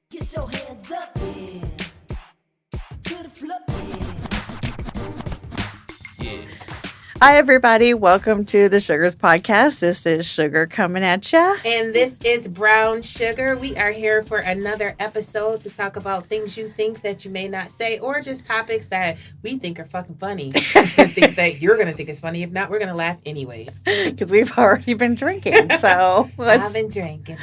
Get your hands up, yeah. To the floor, yeah. Hi, everybody. Welcome to the Sugars Podcast. This is Sugar coming at ya. And this is Brown Sugar. We are here for another episode to talk about things you think that you may not say, or just topics that we think are fucking funny. And think that you're going to think is funny. If not, we're going to laugh anyways. Because we've already been drinking. So I've been drinking.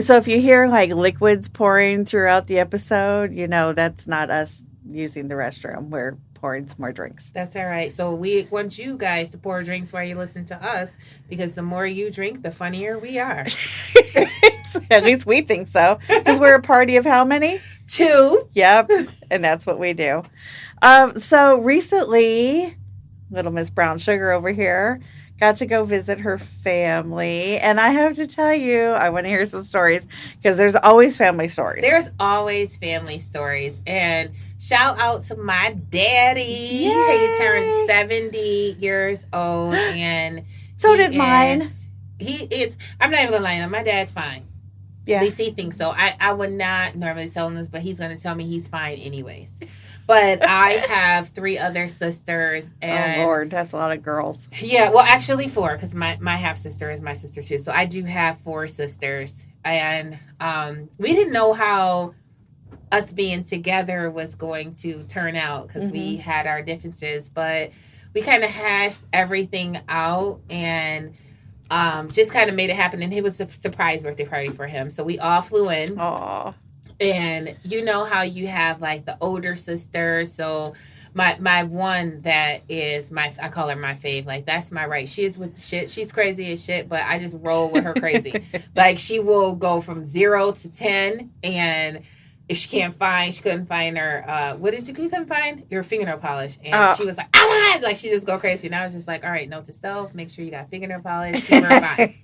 So if you hear like liquids pouring throughout the episode, you know that's not us using the restroom. We're pouring some more drinks. That's all right. So we want you guys to pour drinks while you listen to us, because the more you drink, the funnier we are. At least we think so. Because we're a party of how many? 2. Yep. And that's what we do. So recently, little Miss Brown Sugar over here got to go visit her family. And I have to tell you, I want to hear some stories, because there's always family stories. There's always family stories. And shout out to my daddy. Yay! He turned 70 years old. And So did mine. I'm not even going to lie. My dad's fine. Yeah. At least he thinks so. I would not normally tell him this, but he's going to tell me he's fine anyways. But I have 3 other sisters. And oh, Lord. That's a lot of girls. Yeah, well, actually 4, because my half-sister is my sister, too. So I do have 4 sisters. And we didn't know how us being together was going to turn out, because we had our differences. But we kind of hashed everything out and just kind of made it happen. And it was a surprise birthday party for him. So we all flew in. Aww. And you know how you have like the older sister. So my one that is I call her my fave. Like, that's my right. She is with the shit. She's crazy as shit, but I just roll with her crazy. Like, she will go from 0 to 10. And if she couldn't find her, you couldn't find? Your fingernail polish. And she was like, ah! Like, she just go crazy. And I was just like, all right, note to self, make sure you got fingernail polish. Keep her fine.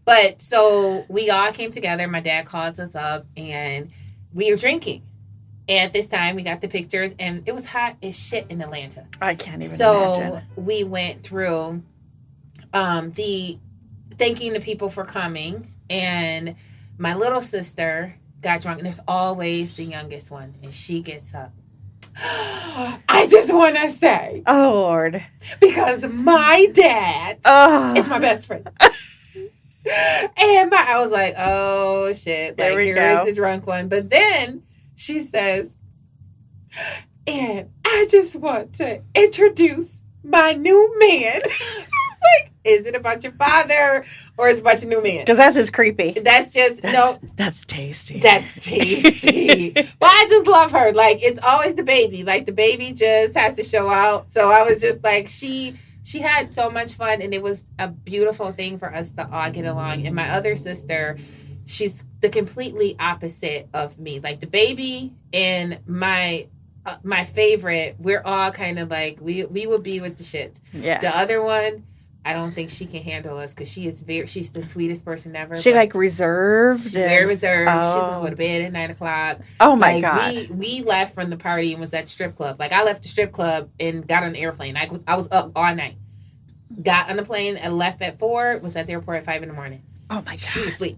But so we all came together. My dad calls us up and we were drinking. And at this time, we got the pictures, and it was hot as shit in Atlanta. I can't even imagine. So we went through thanking the people for coming. And my little sister got drunk, and there's always the youngest one, and she gets up. I just want to say. Oh, Lord. Because my dad is my best friend. And I was like, oh, shit. Like, here is the drunk one. But then she says, and I just want to introduce my new man. Like, is it about your father or is it about your new man? Because that's just creepy. That's tasty. That's tasty. Well, I just love her. Like, it's always the baby. Like, the baby just has to show out. So I was just like, she had so much fun, and it was a beautiful thing for us to all get along. And my other sister, she's the completely opposite of me. Like, the baby and my favorite, we're all kind of like, we would be with the shits. Yeah. The other one, I don't think she can handle us, because she's the sweetest person ever. She like reserved. She's very reserved. Oh. She's gonna go to bed at 9 o'clock. Oh my God. We left from the party and was at the strip club. Like, I left the strip club and got on the airplane. I was up all night. Got on the plane and left at 4. Was at the airport at 5 in the morning. Oh my God. She was asleep.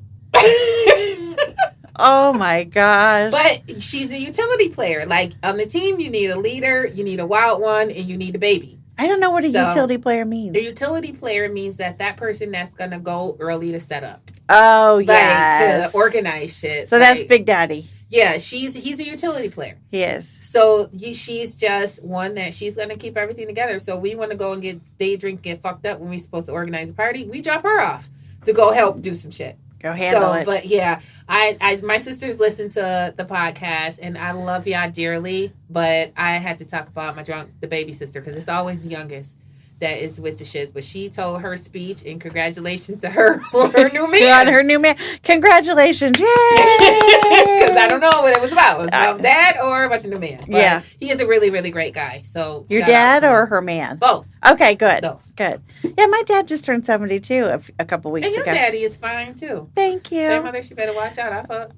Oh my gosh. But she's a utility player. Like, on the team, you need a leader, you need a wild one, and you need a baby. I don't know what a utility player means. A utility player means that person that's going to go early to set up. Oh, like, yes. to organize shit. So that's Big Daddy. Yeah, he's a utility player. He is. So she's just one that she's going to keep everything together. So we want to go and get fucked up when we're supposed to organize a party. We drop her off to go help do some shit. Go handle it. But yeah, my sisters listen to the podcast, and I love y'all dearly. But I had to talk about the baby sister, because it's always the youngest that is with the shits. But she told her speech, and congratulations to her on her new man. On her new man. Congratulations. Yay! Because I don't know what it was about. It was about dad or about your new man. But yeah. He is a really, really great guy. So your dad or her man? Both. Okay, good. Both. Good. Yeah, my dad just turned 72 a couple weeks ago. And your daddy is fine, too. Thank you. Tell your mother she better watch out. I fuck.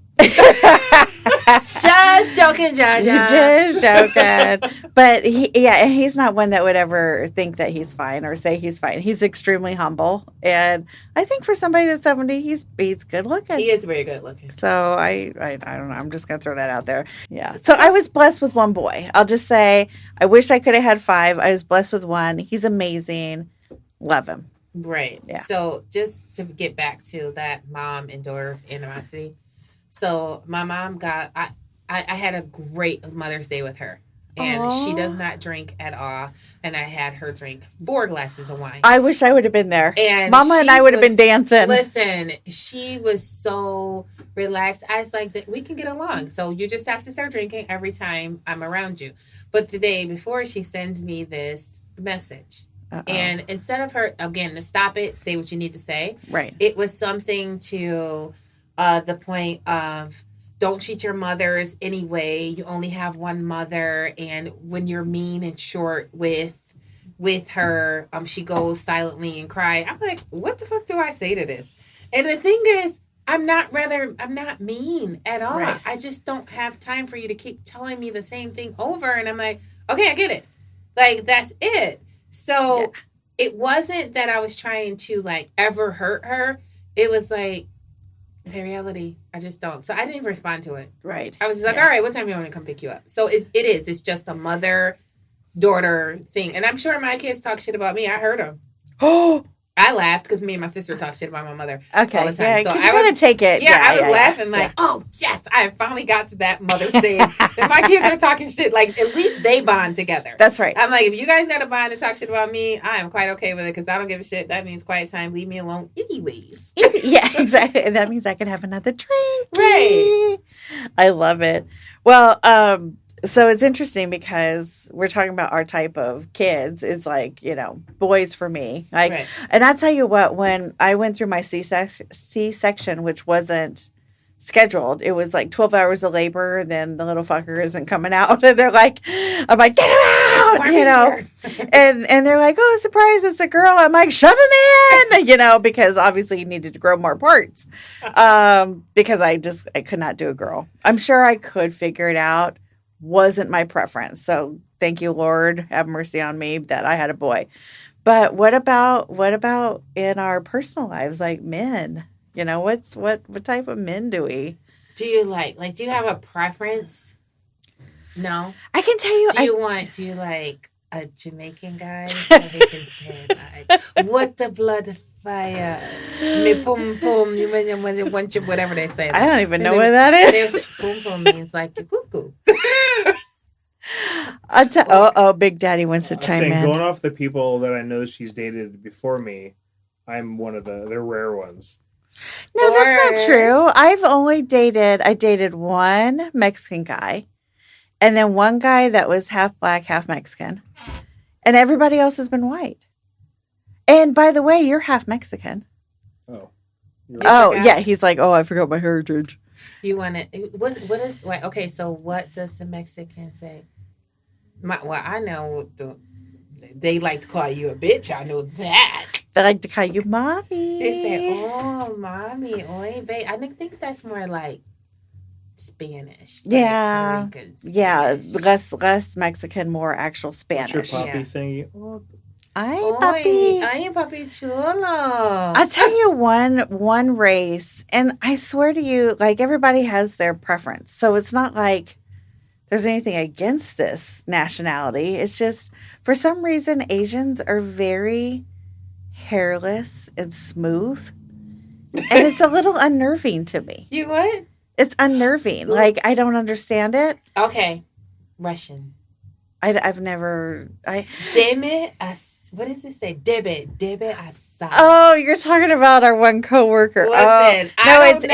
Just joking, Jaja. Just joking. But he's not one that would ever think that he's fine or say he's fine. He's extremely humble. And I think for somebody that's 70, he's good looking. He is very good looking. So I don't know. I'm just going to throw that out there. Yeah. So I was blessed with one boy. I'll just say I wish I could have had 5. I was blessed with one. He's amazing. Love him. Right. Yeah. So just to get back to that mom and daughter animosity. So my mom I had a great Mother's Day with her. And Aww. she does not drink at all. And I had her drink 4 glasses of wine. I wish I would have been there. And Mama and I would have been dancing. Listen, she was so relaxed. I was like, we can get along. So you just have to start drinking every time I'm around you. But the day before, she sends me this message. Uh-oh. And instead of her, again, to stop it, say what you need to say. Right. It was something to the point of, don't treat your mothers anyway. You only have one mother. And when you're mean and short with her, she goes silently and cry. I'm like, what the fuck do I say to this? And the thing is, I'm not mean at all. Right. I just don't have time for you to keep telling me the same thing over. And I'm like, okay, I get it. Like, that's it. So It wasn't that I was trying to like ever hurt her. It was like, in reality, I just don't. So I didn't even respond to it. Right. I was just like, all right, what time do you want to come pick you up? So it is. It's just a mother-daughter thing. And I'm sure my kids talk shit about me. I heard them. Oh, I laughed because me and my sister talk shit about my mother okay. all the time. Yeah, So I want to take it. Yeah, I was laughing like, oh, yes, I finally got to that mother stage. And my kids are talking shit. Like, at least they bond together. That's right. I'm like, if you guys got to bond and talk shit about me, I am quite okay with it because I don't give a shit. That means quiet time. Leave me alone anyways. Yeah, exactly. And that means I can have another drink. Right. I love it. Well, so it's interesting because we're talking about our type of kids is like, boys for me. Like, Right. And I tell you what, when I went through my C-section, which wasn't scheduled, it was like 12 hours of labor, and then the little fucker isn't coming out. And they're like, I'm like, get him out, and they're like, oh, surprise, it's a girl. I'm like, shove him in, because obviously he needed to grow more parts. Because I could not do a girl. I'm sure I could figure it out. Wasn't my preference. So thank you, Lord, have mercy on me that I had a boy. But what about in our personal lives, like men? What type of men do we? Do you like, do you have a preference? No. I can tell you. Do you like a Jamaican guy so he can say like, what the blood fire, me pum pum, you want you, whatever they say. I don't even know what that is. Pum pum means like your cuckoo. Big Daddy wants to chime in. Going off the people that I know she's dated before me, I'm one of the rare ones. No, that's not true. I dated one Mexican guy, and then one guy that was half black, half Mexican, and everybody else has been white. And by the way, you're half Mexican. Oh. Yeah. He's like, oh, I forgot my heritage. You want to? What is? Wait, okay, so what does the Mexican say? I know they like to call you a bitch. I know that. They like to call you mommy. They say, "Oh, mommy, oy vey." I think that's more like Spanish. Yeah, like yeah, less Mexican, more actual Spanish. What's your poppy thingy? Oh. Ay, papi. Ay, papi chulo. I'll tell you one race, and I swear to you, like everybody has their preference. So it's not like there's anything against this nationality. It's just for some reason Asians are very hairless and smooth, and it's a little unnerving to me. You what? It's unnerving. Like I don't understand it. Okay, Russian. I've never. Deme what does it say? Debe asada. Oh, you're talking about our one coworker. Listen, it's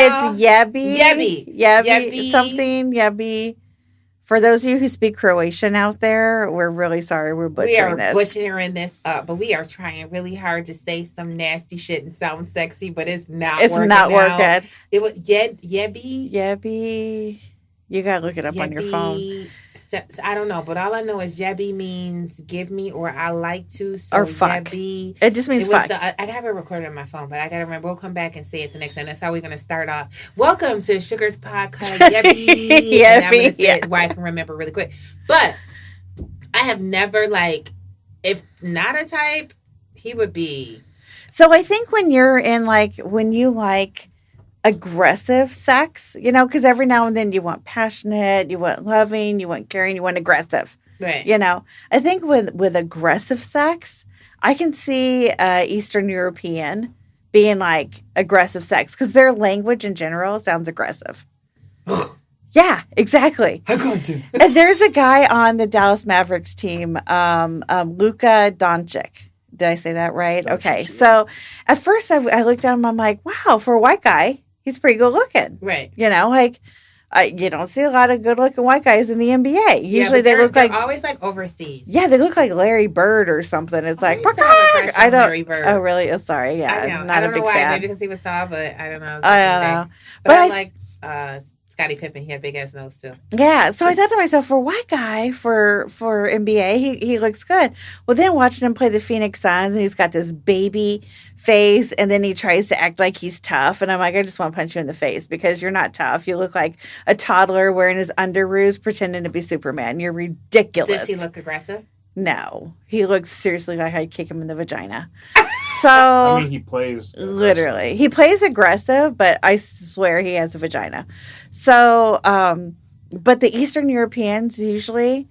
Yebby. Yebby. Something Yebby. For those of you who speak Croatian out there, we're really sorry we're butchering this. We are butchering this up, but we are trying really hard to say some nasty shit and sound sexy, but it's not working. It was Yebby. Yebby. You gotta look it up on your phone. I don't know, but all I know is Yebby means give me or I like to. So Or fuck. Yebby. It just means fuck. I have it recorded on my phone, but I gotta remember. We'll come back and say it the next time. That's how we're gonna start off. Welcome to Sugar's podcast, Yebby. And I'm gonna say it where I can remember really quick. But I have never if not a type, he would be. So I think when you're in when you like aggressive sex, because every now and then you want passionate, you want loving, you want caring, you want aggressive. Right. I think with aggressive sex, I can see Eastern European being like aggressive sex because their language in general sounds aggressive. Yeah, exactly. I'm going to. And there's a guy on the Dallas Mavericks team, Luka Doncic. Did I say that right? Okay. So at first I looked at him, I'm like, wow, for a white guy, he's pretty good looking. Right. You don't see a lot of good looking white guys in the NBA. Usually they're always like overseas. Yeah, they look like Larry Bird or something. It's like, I don't. Larry Bird. Oh, really? Oh, sorry. Yeah, I don't know why. Fan. Maybe because he was tall, but I don't know. I don't know. But I like Scottie Pippen. He had big ass nose too. Yeah, so I thought to myself, for a white guy, for NBA, he looks good. Well, then watching him play the Phoenix Suns, and he's got this baby face, and then he tries to act like he's tough, and I'm like, I just want to punch you in the face because you're not tough. You look like a toddler wearing his underoos, pretending to be Superman. You're ridiculous. Does he look aggressive? No, he looks seriously like I'd kick him in the vagina. So I mean, he plays literally. He plays aggressive, but I swear he has a vagina. So, but the Eastern Europeans usually,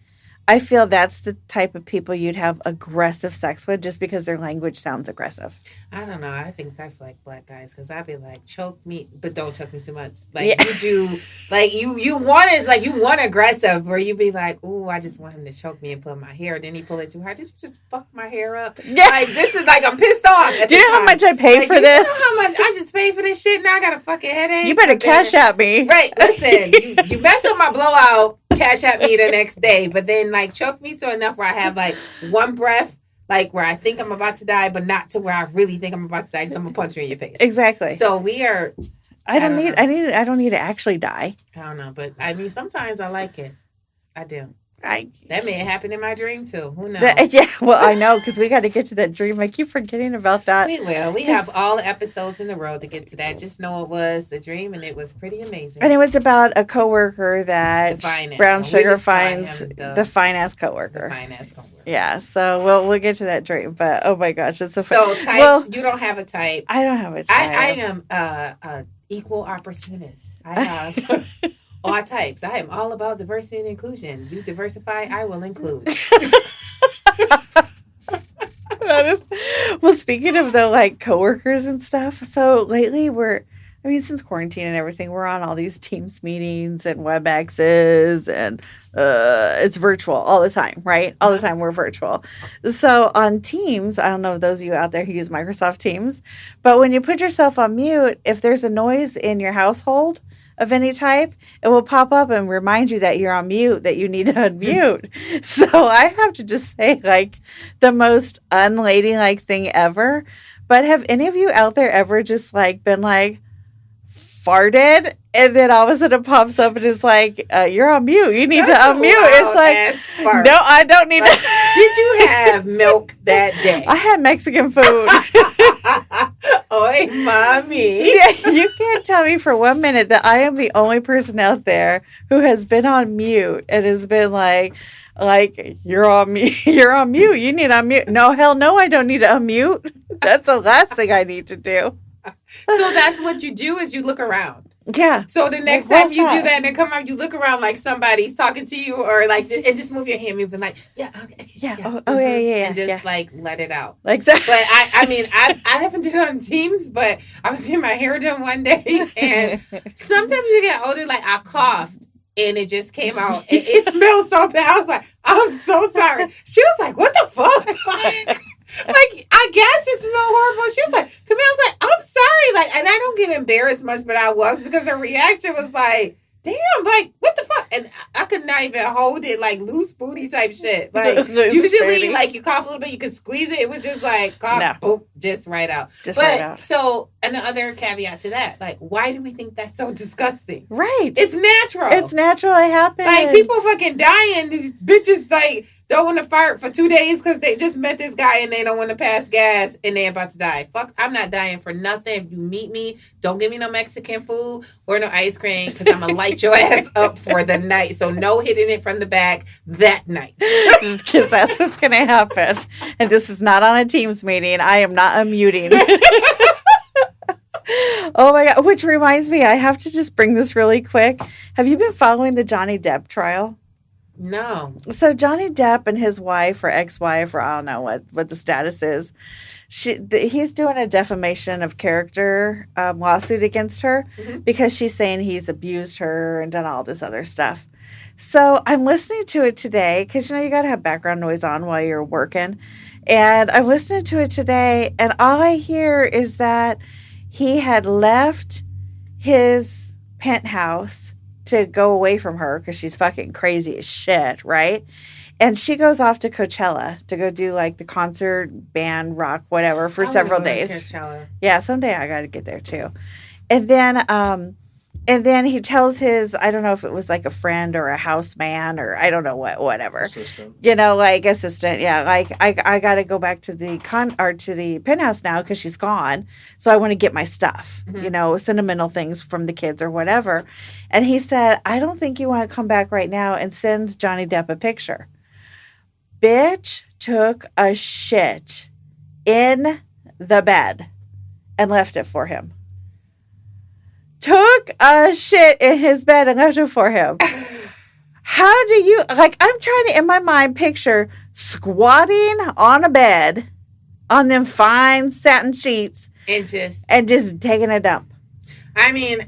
I feel that's the type of people you'd have aggressive sex with just because their language sounds aggressive. I don't know. I think that's like black guys because I'd be like, choke me, but don't choke me too much. Like you do, like you want it, like you want aggressive where you be like, ooh, I just want him to choke me and pull my hair. Then he pull it too hard. Did you just fuck my hair up? Yeah. Like this is like I'm pissed off. Do you know how much I paid for this? You know how much I just paid for this shit? Now I got a fucking headache. You better cash out me. Right. Listen, you mess up my blowout. Cash at me the next day, but then like choke me so enough where I have like one breath, like where I think I'm about to die, but not to where I really think I'm about to die because I'm gonna punch you in your face. Exactly. So we are. I don't need to actually die. I don't know, but I mean sometimes I like it. I do. That may have happened in my dream too. Who knows? Yeah, well, I know because we got to get to that dream. I keep forgetting about that. We will. We have all the episodes in the road to get to that. Just know it was the dream, and it was pretty amazing. And it was about a coworker that Brown Sugar finds the fine ass coworker. Yeah, so we'll get to that dream. But oh my gosh, it's so fun. So types, you don't have a type. I don't have a type. I am a equal opportunist. I have. All types. I am all about diversity and inclusion. You diversify, I will include. Well, speaking of the coworkers and stuff, so lately since quarantine and everything, we're on all these Teams meetings and WebExes and it's virtual all the time, right? All the time we're virtual. So on Teams, I don't know if those of you out there who use Microsoft Teams, but when you put yourself on mute, if there's a noise in your household of any type, it will pop up and remind you that you're on mute, that you need to unmute. So I have to just say the most unladylike thing ever. But have any of you out there ever just been farted and then all of a sudden it pops up and it's you're on mute. You need to unmute. It's no, I don't need to. Did you have milk that day? I had Mexican food. Oy, mommy. Yeah, you can't tell me for 1 minute that I am the only person out there who has been on mute and has been like you're on mute. You're on mute. You need to unmute. No, hell no, I don't need to unmute. That's the last thing I need to do. So that's what you do is you look around. Yeah. So the next time you do that and they come out, you look around like somebody's talking to you or and just move your hand, moving yeah. Yeah. And just let it out. Like that. But I haven't done it on Teams, but I was getting my hair done one day and sometimes you get older, I coughed. And it just came out. It smelled so bad. I was like, I'm so sorry. She was like, what the fuck? I guess it smelled horrible. She was like, come here. I was like, I'm sorry. And I don't get embarrassed much, but I was because her reaction was like, damn, what the fuck? And I could not even hold it, loose booty type shit. Usually, you cough a little bit, you could squeeze it. It was just cough, boop, Just right out. Just but, right out. So, and the other caveat to that, like, why do we think that's so disgusting? Right. It's natural. It's natural. It happens. Like, people fucking dying. These bitches, like, don't want to fart for 2 days because they just met this guy and they don't want to pass gas and they about to die. Fuck, I'm not dying for nothing. If you meet me, don't give me no Mexican food or no ice cream because I'm going to light your ass up for the night. So, no hitting it from the back that night. Because that's what's going to happen. And this is not on a Teams meeting. I am not unmuting. Oh my God. Which reminds me, I have to just bring this really quick. Have you been following the Johnny Depp trial? No. So Johnny Depp and his wife or ex-wife, or I don't know what the status is, he's doing a defamation of character lawsuit against her because she's saying he's abused her and done all this other stuff. So I'm listening to it today because, you got to have background noise on while you're working. And I'm listening to it today, and all I hear is that he had left his penthouse to go away from her because she's fucking crazy as shit, right? And she goes off to Coachella to go do like the concert, band, rock, whatever for several days. Yeah, someday I got to get there too. And then he tells his, I don't know if it was like a friend or a house man or I don't know whatever. Assistant. Like assistant. Yeah. Like I got to go back to the to the penthouse now because she's gone. So I want to get my stuff, sentimental things from the kids or whatever. And he said, I don't think you want to come back right now, and sends Johnny Depp a picture. Bitch took a shit in the bed and left it for him. Took a shit in his bed and left it for him. How do you, I'm trying to, in my mind, picture squatting on a bed on them fine satin sheets and just taking a dump. I mean,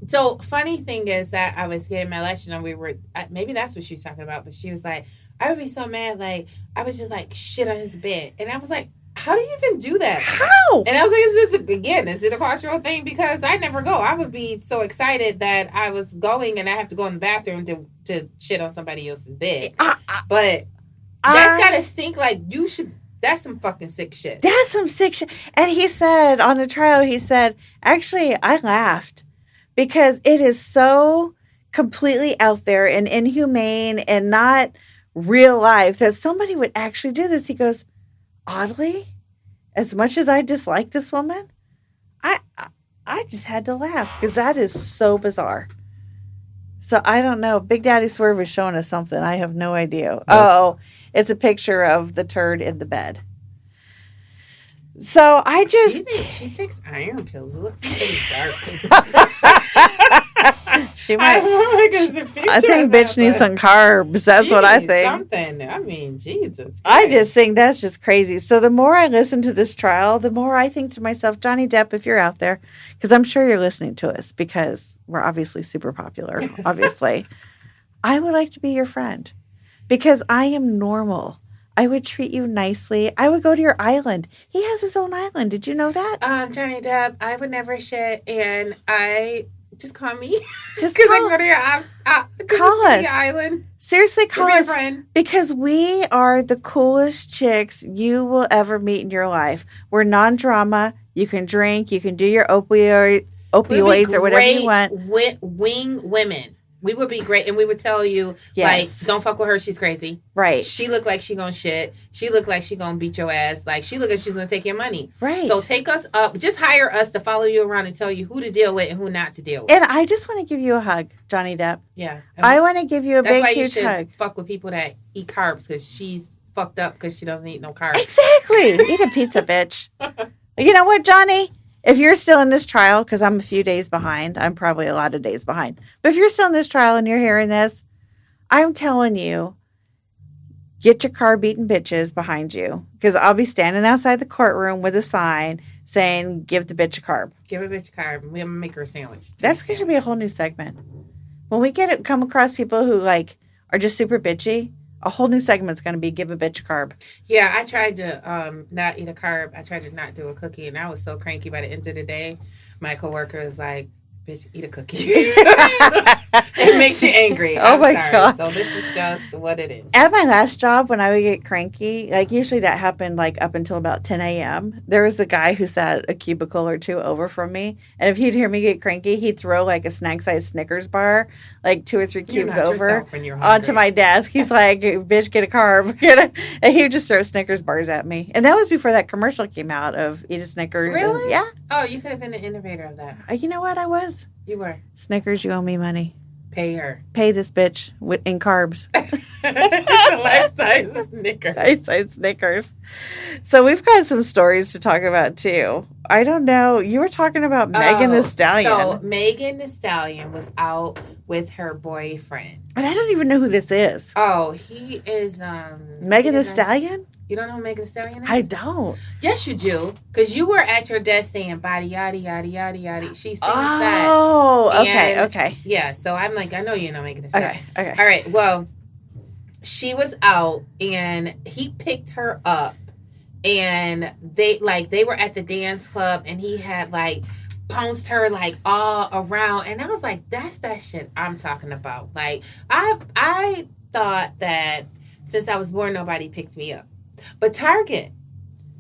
so funny thing is that I was getting my lecture and we were, maybe that's what she was talking about, but she was like, I would be so mad, like, I was just like, shit on his bed. And I was like, how do you even do that? How? And I was like, is it a cultural thing? Because I never go. I would be so excited that I was going and I have to go in the bathroom to shit on somebody else's bed. But that's gotta stink like you should. That's some fucking sick shit. That's some sick shit. And he said on the trial, actually, I laughed because it is so completely out there and inhumane and not real life that somebody would actually do this. He goes, oddly, as much as I dislike this woman, I just had to laugh because that is so bizarre. So I don't know. Big Daddy Swerve is showing us something. I have no idea. Yes. Oh, it's a picture of the turd in the bed. So I just... She takes iron pills. It looks pretty dark. She might. I think bitch needs some carbs. That's what I think. Something. I mean, Jesus Christ. I just think that's just crazy. So the more I listen to this trial, the more I think to myself, Johnny Depp, if you're out there, because I'm sure you're listening to us because we're obviously super popular, obviously. I would like to be your friend because I am normal. I would treat you nicely. I would go to your island. He has his own island. Did you know that? Johnny Depp, I would never shit, and just call me. Just because I go to your call us. Your island. Seriously, call us. Friend. Because we are the coolest chicks you will ever meet in your life. We're non-drama. You can drink. You can do your opioids or whatever you want. Wing women. We would be great, and we would tell you, like, don't fuck with her. She's crazy. Right. She look like she gonna shit. She look like she gonna beat your ass. Like, she look like she's gonna take your money. Right. So take us up. Just hire us to follow you around and tell you who to deal with and who not to deal with. And I just want to give you a hug, Johnny Depp. Yeah. I want to give you a big, huge hug. That's why you should fuck with people that eat carbs, because she's fucked up because she doesn't eat no carbs. Exactly. Eat a pizza, bitch. You know what, Johnny? If you're still in this trial, because I'm a few days behind, I'm probably a lot of days behind. But if you're still in this trial and you're hearing this, I'm telling you, get your carb-eating bitches behind you. Because I'll be standing outside the courtroom with a sign saying, give the bitch a carb. Give a bitch a carb. We're going to make her a sandwich. That's going to be a whole new segment. When we come across people who are just super bitchy, a whole new segment's going to be give a bitch a carb. Yeah, I tried to not eat a carb. I tried to not do a cookie, and I was so cranky by the end of the day. My coworker was like, bitch, eat a cookie. It makes you angry. Oh I'm my sorry. God. So this is just what it is. At my last job, when I would get cranky, like usually that happened like up until about 10 a.m. There was a guy who sat a cubicle or two over from me. And if he'd hear me get cranky, he'd throw like a snack sized Snickers bar, like 2 or 3 You're cubes not over yourself when you're onto hungry. my desk. He's like, bitch, get a carb. And he would just throw Snickers bars at me. And that was before that commercial came out of eat a Snickers. Really? And, yeah. Oh, you could have been the innovator of that. You know what? I was. You were. Snickers, you owe me money. Pay her. Pay this bitch in carbs. Life size Snickers. Nice Snickers. So we've got some stories to talk about too. I don't know. You were talking about Megan Thee Stallion. So Megan Thee Stallion was out with her boyfriend. And I don't even know who this is. Oh, he is Megan Thee Stallion? You don't know who Megan Thee Stallion is? I don't. Yes, you do. Because you were at your desk saying body yada yada yada yada. She sings that. Oh, okay, And- okay. Yeah, so I'm like, I know you know Megan Thee Stallion. Okay. All right, well, she was out and he picked her up and they were at the dance club and he had like pounced her like all around and I was like, that's that shit I'm talking about. Like I thought that since I was born nobody picked me up. But Target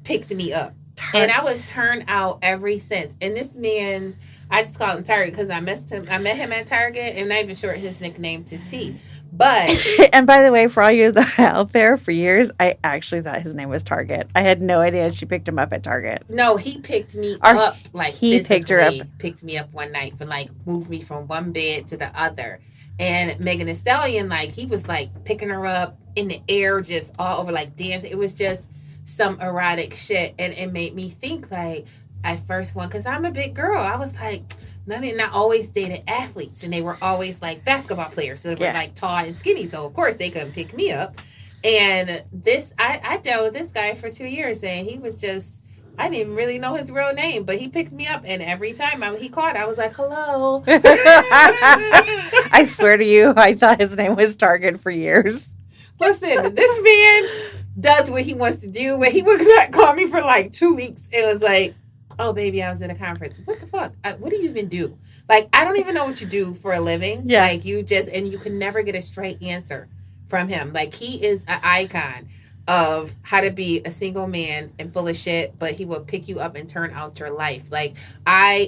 picks me up. And I was turned out ever since. And this man, I just call him Target because I met him at Target and not even short his nickname to T. But And by the way, for all you out there, for years, I actually thought his name was Target. I had no idea she picked him up at Target. no, he picked me up like he physically. picked her up. Picked me up one night for like moved me from one bed to the other. And Megan Thee Stallion, like he was like picking her up in the air, just all over like dancing. It was just some erotic shit, and it made me think like I first one because I'm a big girl. I was like, I always dated athletes, and they were always like basketball players that were like tall and skinny. So of course they couldn't pick me up. And this, I dealt with this guy for 2 years, and he was just. I didn't even really know his real name, but he picked me up, and every time he called, I was like, hello. I swear to you, I thought his name was Target for years. Listen, this man does what he wants to do. When he would not call me for like 2 weeks, it was like, oh, baby, I was at a conference. What the fuck? What do you even do? Like, I don't even know what you do for a living. Yeah. Like, you can never get a straight answer from him. Like, he is an icon of how to be a single man and full of shit, but he will pick you up and turn out your life. Like,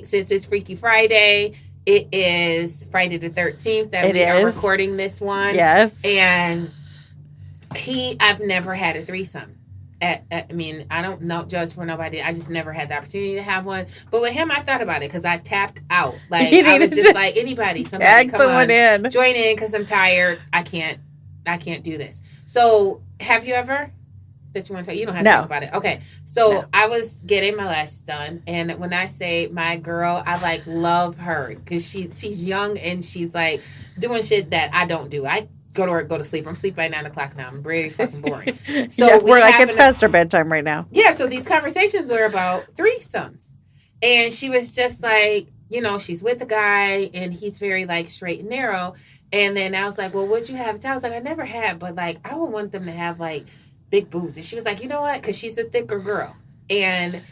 since it's Freaky Friday, it is Friday the 13th that we are recording this one. Yes. And I've never had a threesome. I mean, I don't know, judge for nobody. I just never had the opportunity to have one. But with him, I thought about it because I tapped out. Like, I was just like, anybody, somebody, tag come someone on, in. join in because I'm tired. I can't do this. So, have you ever? That you want to tell? You don't have to talk about it. Okay. So, I was getting my lashes done. And when I say my girl, I like love her because she's young and she's like doing shit that I don't do. I go to work, go to sleep. I'm asleep by 9 o'clock now. I'm really fucking boring. So we're like, it's past our bedtime right now. Yeah, so these conversations were about threesomes. And she was just like, she's with a guy and he's very like straight and narrow. And then I was like, well, what'd you have? I was like, I never had, but like, I would want them to have like big boobs. And she was like, you know what? Because she's a thicker girl. And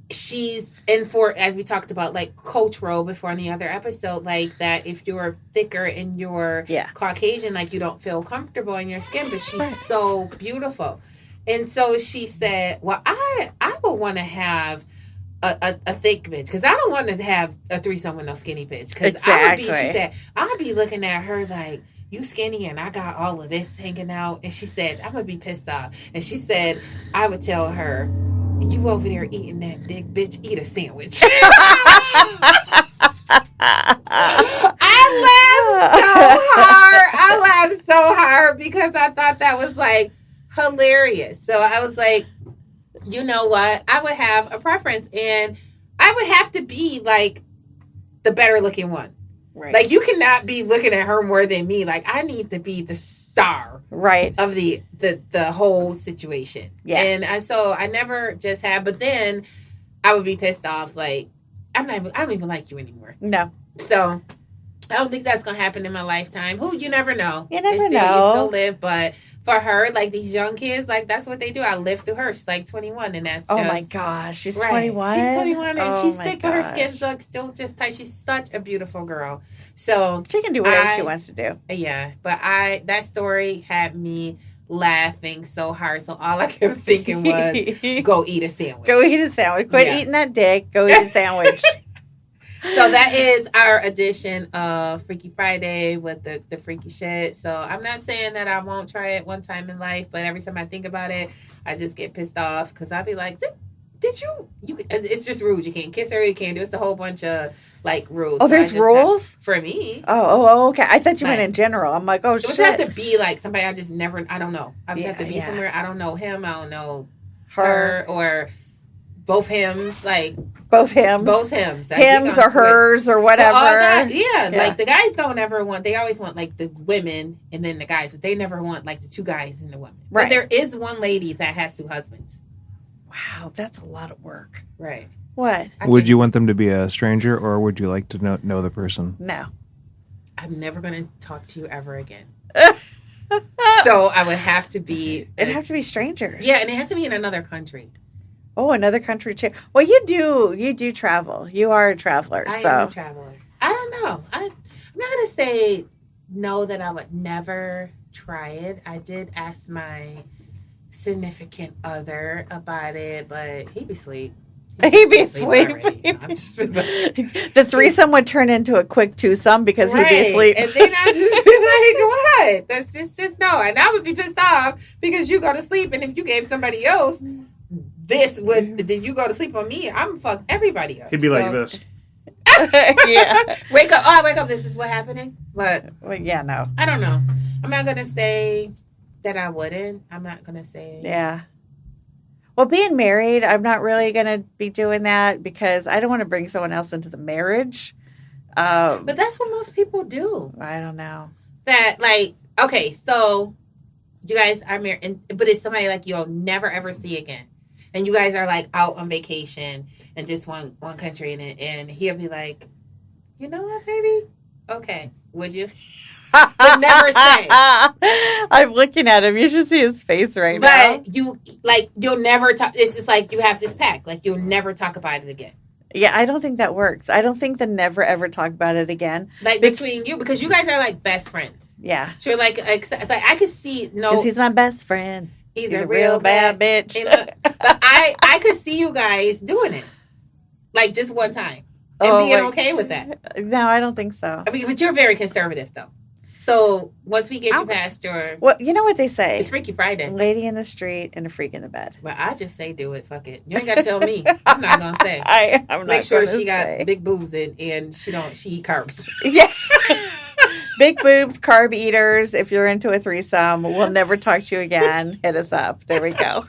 she's in for, as we talked about, like coach role before in the other episode, like that if you're thicker and you're Caucasian, like you don't feel comfortable in your skin, but she's so beautiful. And so she said, well, I would want to have a thick bitch because I don't want to have a threesome with no skinny bitch because she said, I'd be looking at her like, you skinny and I got all of this hanging out. And she said, I'm going to be pissed off. And she said, I would tell her, you over there eating that dick, bitch, eat a sandwich. I laughed so hard because I thought that was like hilarious. So I was like, you know what? I would have a preference and I would have to be like the better looking one. Right. Like you cannot be looking at her more than me. Like I need to be the star of the whole situation. Yeah. And so I never just had, but then I would be pissed off. Like I don't even like you anymore. No. So I don't think that's gonna happen in my lifetime. Who you never know. You never You know. still live, but for her, like these young kids, like that's what they do. I lived through her. She's like 21, and that's Oh just my gosh, she's right. 21. She's 21, and Oh she's my thick, but her gosh. skin's like still just tight. She's such a beautiful girl. So She can do whatever she wants to do. yeah, but that story had me laughing so hard. So all I kept thinking was, go eat a sandwich. Go eat a sandwich. Quit Yeah. eating that dick. Go eat a sandwich. So that is our edition of Freaky Friday with the freaky shit. So I'm not saying that I won't try it one time in life, but every time I think about it, I just get pissed off because I'll be like, did you? It's just rules. You can't kiss her. You can't do. It's a whole bunch of like rules. Oh, So I there's just rules? for me. Oh, okay. I thought you meant Like, in general. I'm like, oh, it would shit. have to be like somebody I just never. I don't know. I just have to be Yeah. somewhere. I don't know him. I don't know her or both hims. Like Both hymns. both hims. Like, Hims we or gonna switch. hers or But whatever. all guys, yeah, Yeah. like the guys don't ever want. They always want like the women and then the guys, but they never want like the two guys and the women. Right. But there is one lady that has two husbands. Wow, that's a lot of work. Right. What? Would you want them to be a stranger, or would you like to know the person? No. I'm never going to talk to you ever again. So I would have to be. It'd have to be strangers. Yeah, and it has to be in another country. Oh, another country too. Well, you do travel. You are a traveler. I so am a traveler. I don't know. I'm not going to say no that I would never try it. I did ask my significant other about it, but he'd be asleep. He'd be asleep. already. I'm just, the threesome would turn into a quick twosome because he'd be asleep. And then I'd just be like, what? That's just no. And I would be pissed off because you go to sleep, and if you gave somebody else then you go to sleep on me, I'm fuck everybody else. He'd be like this. Yeah. Wake up. Oh, I wake up. This is what happening. But Well, yeah, no. I don't know. I'm not going to say that I wouldn't. I'm not going to say. Yeah. Well, being married, I'm not really going to be doing that because I don't want to bring someone else into the marriage. But that's what most people do. I don't know. That, like, okay, so you guys are married, but it's somebody like you'll never ever see again. And you guys are like out on vacation in just one country, and he'll be like, you know what, baby? Okay, would you? But never say. I'm looking at him. You should see his face right now. But you'll never talk. It's just like you have this pact. Like you'll never talk about it again. Yeah, I don't think that works. I don't think the never ever talk about it again. Like between you, because you guys are like best friends. Yeah. So you're like I could see Because he's my best friend. he's a real bad bitch. But I could see you guys doing it, like just one time, and being okay with that. No, I don't think so. I mean, but you're very conservative though. So once we get you past your, Well, you know what they say? it's Freaky Friday. Lady in the street and a freak in the bed. But I just say do it. Fuck it. You ain't got to tell me. I'm not gonna say. I'm not Make sure gonna she say. got big boobs and she eat carbs. Yeah. Big boobs, carb eaters. If you're into a threesome, we'll never talk to you again. Hit us up. There we go.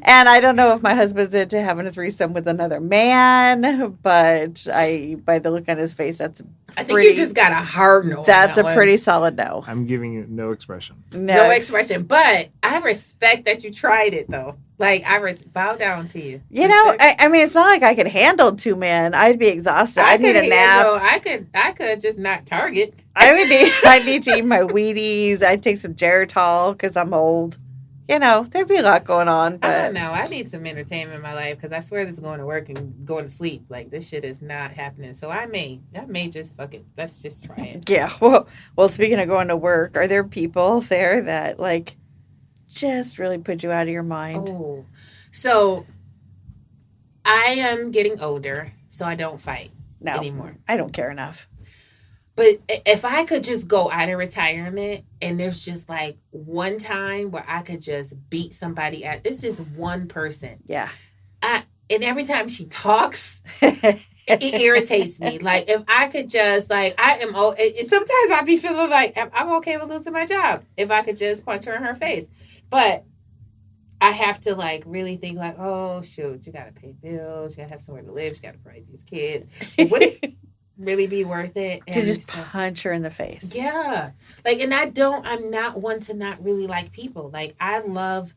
And I don't know if my husband's into having a threesome with another man, but by the look on his face, I think you just got a hard no. That's on a that pretty solid no. I'm giving you no expression. no expression. But I respect that you tried it though. Like bow down to you. You know, I mean, it's not like I could handle two men. I'd be exhausted. I'd need a nap. I could just not target. I'd need to eat my Wheaties. I'd take some Geritol because I'm old. You know, there'd be a lot going on. But I don't know. I need some entertainment in my life because I swear this is going to work and going to sleep. Like this shit is not happening. So I may just fuck it. Let's just try it. Yeah. Well, speaking of going to work, are there people there that like just really put you out of your mind? Oh, so I am getting older, so I don't fight anymore. I don't care enough. But if I could just go out of retirement and there's just like one time where I could just beat somebody at, this is one person. Yeah. And every time she talks, it irritates me. Like if I could just like, sometimes I'd be feeling like I'm okay with losing my job if I could just punch her in her face. But I have to like really think like, oh shoot, you got to pay bills. You got to have somewhere to live. You got to raise these kids. Would it really be worth it To just punch her in the face? Yeah. Like, and I'm not one to not really like people. Like, I love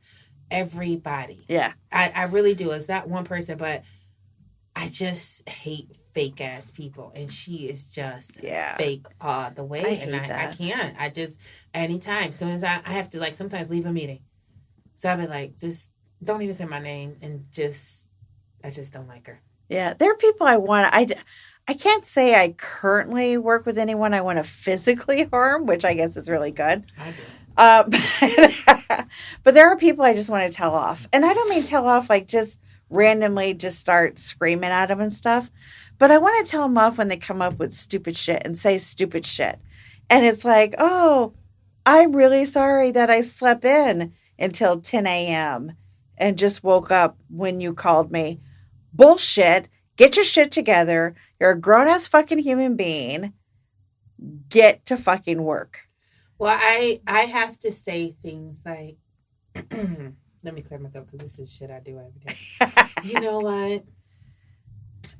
everybody. Yeah. I really do. It's not one person, but I just hate fake ass people, and she is just Yeah. fake all the way. I And hate I that. can't. I just anytime, as soon as I have to like sometimes leave a meeting. So I've been like, just don't even say my name, and I just don't like her. Yeah, there are people I can't say I currently work with anyone I want to physically harm, which I guess is really good. I do. But there are people I just want to tell off. And I don't mean tell off like just randomly just start screaming at them and stuff. But I want to tell them off when they come up with stupid shit and say stupid shit. And it's like, oh, I'm really sorry that I slept in until 10 a.m. and just woke up when you called me. Bullshit. Get your shit together. You're a grown-ass fucking human being. Get to fucking work. Well, I have to say things like, let me clear my throat because this is shit I do every day. You know what?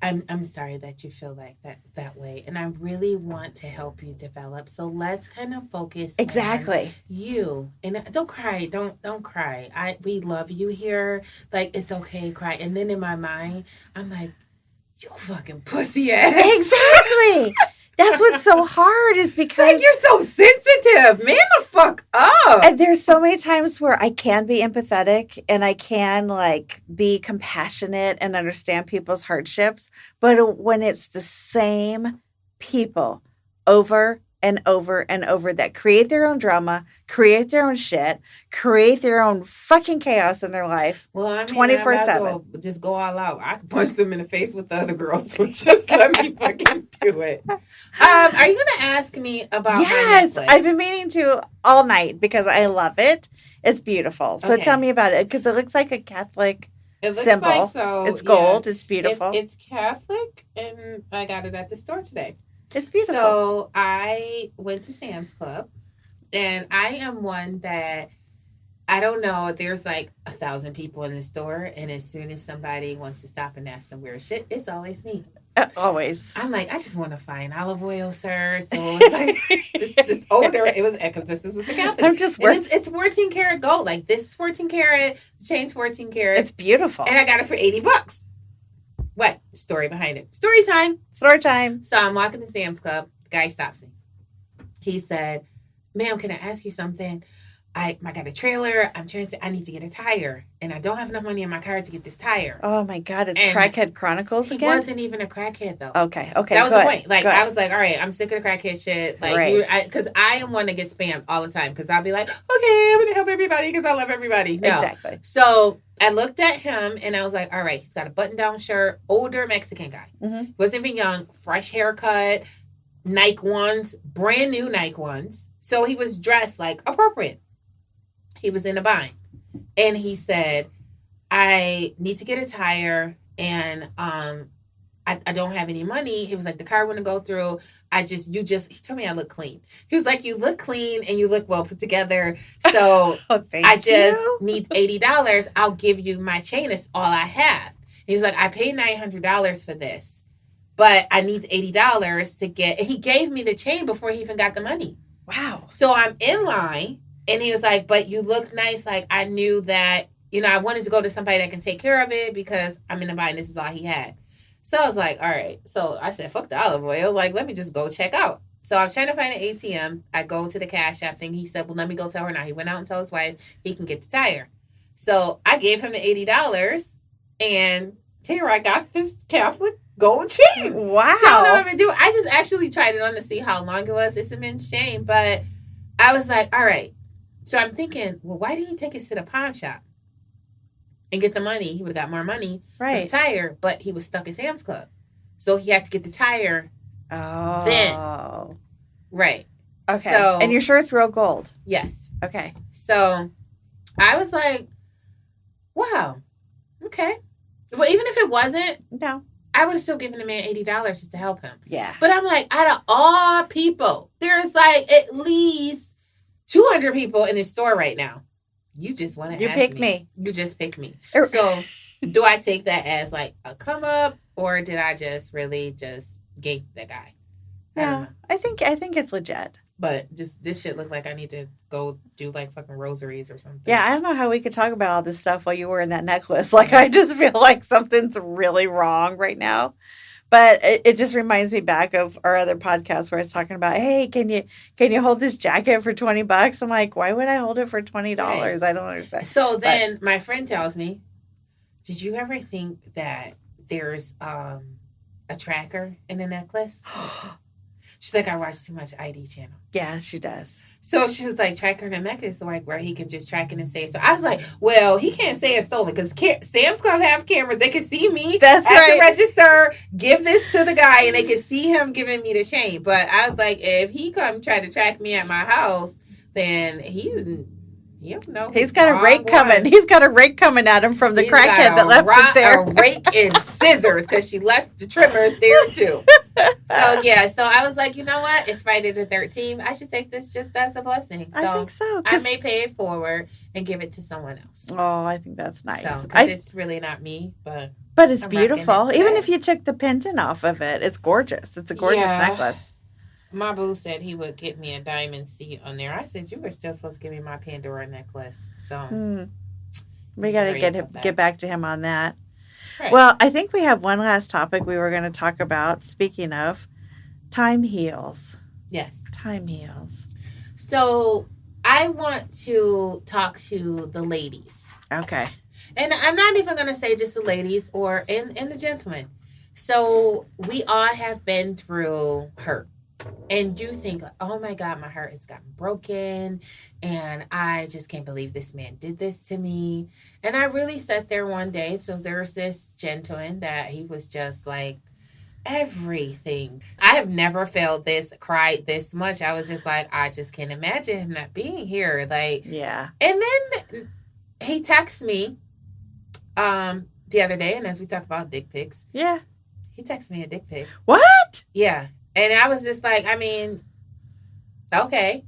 I'm sorry that you feel like that way, and I really want to help you develop. So let's kind of focus Exactly. on you. And don't cry. Don't cry. We love you here. Like it's okay, cry. And then in my mind, I'm like, you fucking pussy ass. Exactly. That's what's so hard is because Like you're so sensitive. Man the fuck up. and there's so many times where I can be empathetic and I can like be compassionate and understand people's hardships. But when it's the same people over and over and over that create their own drama, create their own shit, create their own fucking chaos in their life. Well, I mean, 24/7. I might as well just go all out. I could punch them in the face with the other girls, so just let me fucking do it. Are you going to ask me about Yes, my necklace? I've been meaning to all night because I love it. It's beautiful. So Okay. tell me about it because it looks like a Catholic It looks symbol. like so. It's yeah. gold. It's beautiful. It's Catholic, and I got it at the store today. It's beautiful. So I went to Sam's Club, and I am one that I don't know. There's like 1,000 people in the store, and as soon as somebody wants to stop and ask them where shit, it's always me. Always. I'm like, I just want to find olive oil, sir. So it's like this older. It was because this was the Catholic. I'm just And it's 14 karat gold. Like this is 14 karat. The chain's 14 karat. It's beautiful. And I got it for $80. What? Story behind it. Story time. Story time. So I'm walking to Sam's Club. The guy stops me. He said, ma'am, can I ask you something? I got a trailer. I need to get a tire. And I don't have enough money in my car to get this tire. Oh my God, it's And Crackhead Chronicles He again? wasn't even a crackhead, though. Okay, that That was the point. Like, I was like, all right, I'm sick of the crackhead shit. Like, Right. Because I am one that gets spammed all the time. Because I'll be like, okay, I'm going to help everybody because I love everybody. No. Exactly. So I looked at him and I was like, all right, he's got a button-down shirt, older Mexican guy. Mhm. Wasn't even young, fresh haircut, Nike ones, brand new Nike ones. So he was dressed like appropriate. He was in a bind. And he said, I need to get a tire and I don't have any money. He was like, the car wouldn't go through. He told me I look clean. He was like, you look clean and you look well put together. So Oh, thank I just you. need $80. I'll give you my chain. It's all I have. He was like, I paid $900 for this, but I need $80 to get. He gave me the chain before he even got the money. Wow. So I'm in line, and he was like, but you look nice. Like, I knew that, I wanted to go to somebody that can take care of it because I'm in the bind. This is all he had. So I was like, all right. So I said, fuck the olive oil. Like, let me just go check out. So I was trying to find an ATM. I go to the cash app thing. He said, well, let me go tell her now. He went out and told his wife he can get the tire. So I gave him the $80, and here I got this Catholic gold chain. Wow. Don't know what I'm gonna do. I just actually tried it on to see how long it was. It's a men's chain, but I was like, all right. So I'm thinking, well, why didn't he take it to the pawn shop and get the money? He would have got more money for Right. the tire, but he was stuck at Sam's Club. So he had to get the tire. Oh. Right. Okay. So- and you're sure it's real gold? Yes. Okay. So I was like, wow. Okay. Well, even if it wasn't, No. I would have still given the man $80 just to help him. Yeah. But I'm like, out of all people, there's like at least 200 people in this store right now. You just want to You ask picked me. You just picked me. Er- So do I take that as like a come up, or did I just really just gate the guy? I don't No. know. I think it's legit. But just this shit look like I need to go do like fucking rosaries or something. Yeah, I don't know how we could talk about all this stuff while you were in that necklace. Like, I just feel like something's really wrong right now. But it just reminds me back of our other podcast where I was talking about, hey, can you hold this jacket for $20? I'm like, why would I hold it for $20? Right. I don't understand. So then my friend tells me, did you ever think that there's a tracker in the necklace? She's like, I watch too much ID channel. Yeah, she does. So she was like, tracker in the necklace, like where he can just track it and say it. So I was like, well, he can't say it's stolen because Sam's Club have cameras. They can see me That's at right. the register, give this to the guy, and they can see him giving me the chain. But I was like, if he come try to track me at my house, then he don't know. He's got a rake coming. He's got a rake coming at him from the crackhead that left it there. A rake and scissors because she left the trimmers there too. So yeah, so I was like, you know what? It's Friday the 13th. I should take this just as a blessing. So I think so. I may pay it forward and give it to someone else. Oh, I think that's nice. So, because it's really not me, but it's I'm beautiful. rocking it Even today. if you took the pendant off of it, it's gorgeous. It's a gorgeous Yeah. necklace. my boo said he would get me a diamond seat on there. I said, you were still supposed to give me my Pandora necklace. So We got to get back to him on that. Right. Well, I think we have one last topic we were going to talk about. Speaking of, time heals. Yes. Time heals. So I want to talk to the ladies. Okay. And I'm not even going to say just the ladies or and the gentlemen. So we all have been through hurt. And you think, oh my God, my heart has gotten broken. And I just can't believe this man did this to me. And I really sat there one day. So there was this gentleman that he was just like everything. I have never felt this, cried this much. I was just like, I just can't imagine him not being here. Like, yeah. And then he texted me the other day. And as we talk about dick pics. Yeah. He texted me a dick pic. What? Yeah. And I was just like, I mean, okay.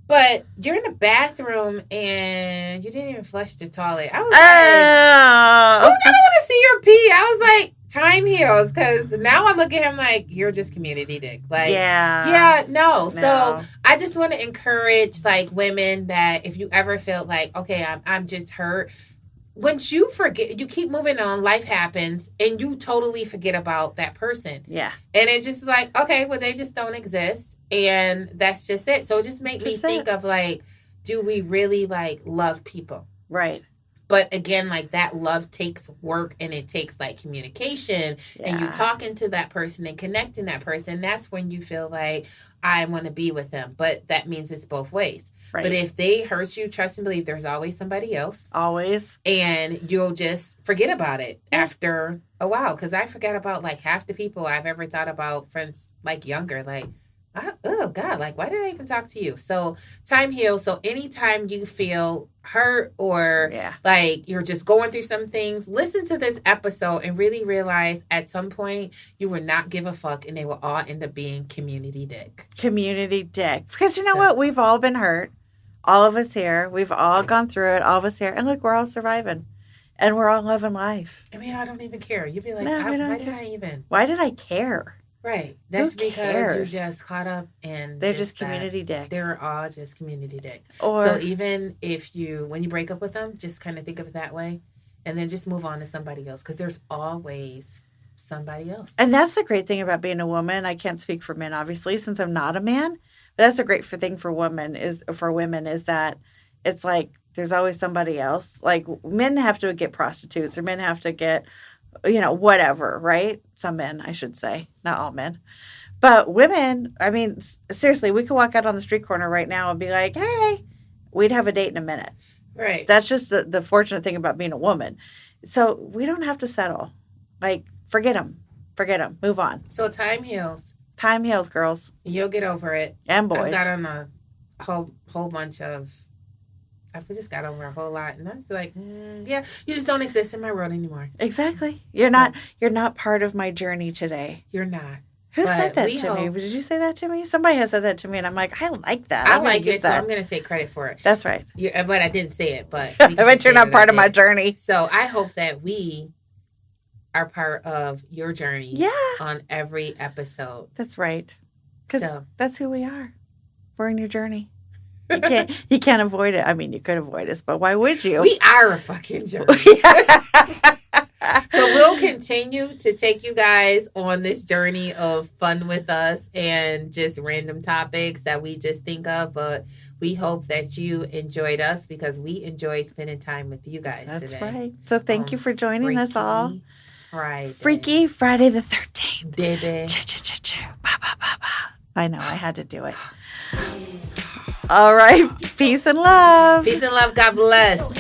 But you're in the bathroom and you didn't even flush the toilet. I was like, I don't want to see your pee. I was like, time heals. Because now I look at him like, you're just community dick. Like, no. So I just want to encourage like women that if you ever feel like, okay, I'm just hurt. Once you forget, you keep moving on, life happens, and you totally forget about that person. Yeah. And it's just like, okay, well, they just don't exist. And that's just it. So it just made me think of like, do we really like love people? Right. But again, like that love takes work and it takes like communication and you talking to that person and connecting that person. That's when you feel like I want to be with them. But that means it's both ways. Right. But if they hurt you, trust and believe there's always somebody else. Always. And you'll just forget about it after a while. Because I forget about like half the people I've ever thought about, friends like younger, like, oh God, like why did I even talk to you? So time heals. So anytime you feel hurt or like you're just going through some things, listen to this episode and really realize at some point you will not give a fuck and they will all end up being community dick. Community dick. Because you know what? We've all been hurt. All of us here. We've all gone through it. All of us here. And look, we're all surviving. And we're all living life. I mean, I don't even care. You'd be like, why did I care? Right. That's because you're just caught up in they're just community dick. They're all just community dick. So even if when you break up with them, just kind of think of it that way and then just move on to somebody else because there's always somebody else. And that's the great thing about being a woman. I can't speak for men, obviously, since I'm not a man. But that's a great thing for women is that it's like there's always somebody else. Like men have to get prostitutes or men have to get whatever, right? Some men, I should say, not all men. But women, I mean, seriously, we could walk out on the street corner right now and be like, hey, we'd have a date in a minute. Right. That's just the fortunate thing about being a woman. So we don't have to settle. Like, forget them. Move on. So time heals. Time heals, girls. You'll get over it. And boys. I've got on a whole bunch of... I just got over a whole lot, and I feel like, you just don't exist in my world anymore. Exactly. You're not part of my journey today. You're not. Who said that to me? Did you say that to me? Somebody has said that to me, and I'm like, I like that. I like it, so I'm going to take credit for it. That's right. But I didn't say it, but I bet you're not part of my journey. So I hope that we are part of your journey on every episode. That's right. Because that's who we are. We're in your journey. You can't avoid it. I mean, you could avoid us, but why would you? We are a fucking journey. So we'll continue to take you guys on this journey of fun with us and just random topics that we just think of. But we hope that you enjoyed us because we enjoyed spending time with you guys That's today. right. So thank you for joining us all. Friday. Freaky Friday the 13th. Baby. Ba, ba, ba, ba. I know. I had to do it. All right. Peace and love. Peace and love. God bless.